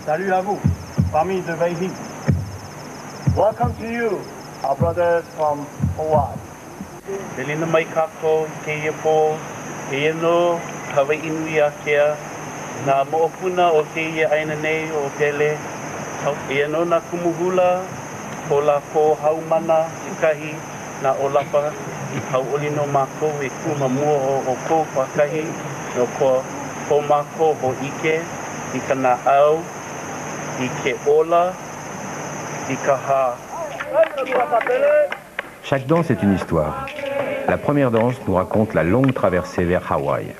Salut à vous, famille de Waihi. Welcome to you, our brothers from Hawaii. Delina mai kako ke po e no kawa inui akea na moopuna o ke ia aina nei o tele e no na kumuhula ko la ko haumana ikahi na olapa I kau olino mako e kuma mua o ko pakahi no ko mako ho ike I kana au I ke ola I ka ha. Chaque danse est une histoire. La première danse nous raconte la longue traversée vers Hawaï.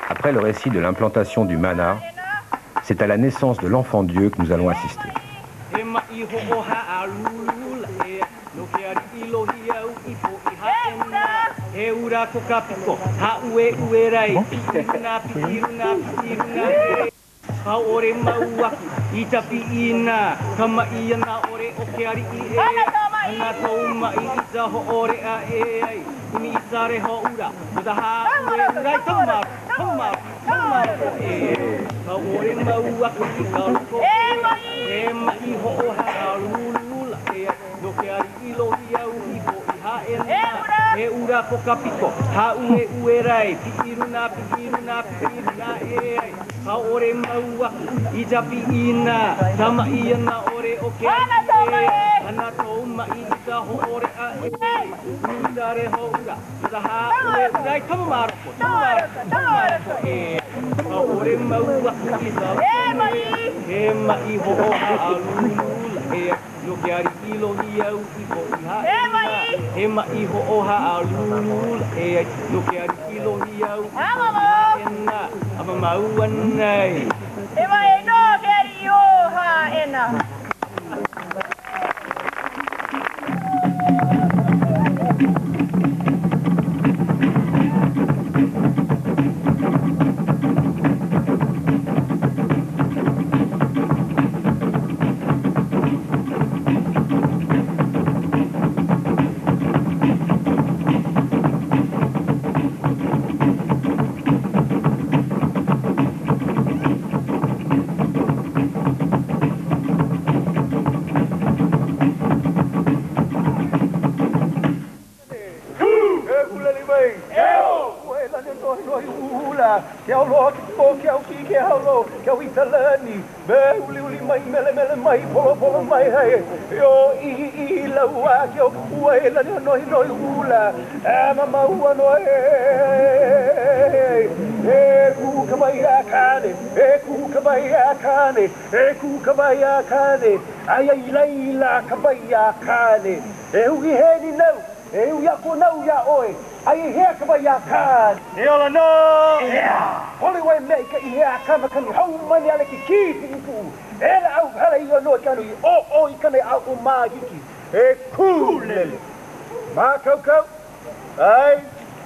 Après le récit de l'implantation du mana, c'est à la naissance de l'enfant Dieu que nous allons assister.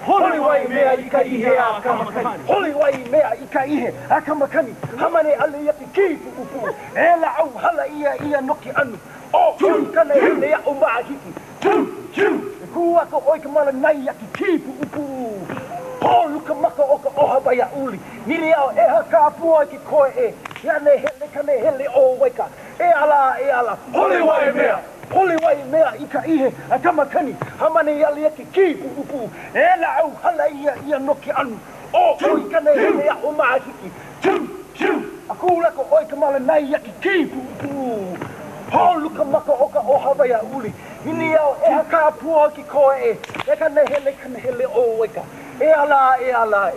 Holy way mea ika ihe a kamakani. Holy way mea ika ihe a kamakani. Hamane ale yaki kipu upu. Ela au hala ia noki anu. O kana hele ya umba hiki. Kua ko oi kamala nai yaki kipu upu. Ho luka maka oka oha baya uli. Nili au eha ka pua ki koe e. Yane hele kane hele o weka. E ala. Holy way mea. Holy way mea ika ihe a kamakani. Hamane ale yaki kipu upu. Ela au hala ia noki anu. O oi kana hele a o maahiki. Aku lako oi kamala nai yaki kipu pu. Holu ka maka oka o Hawaii uli. Ini au e haka pua ki koe e. E kana hele o eka. E ala.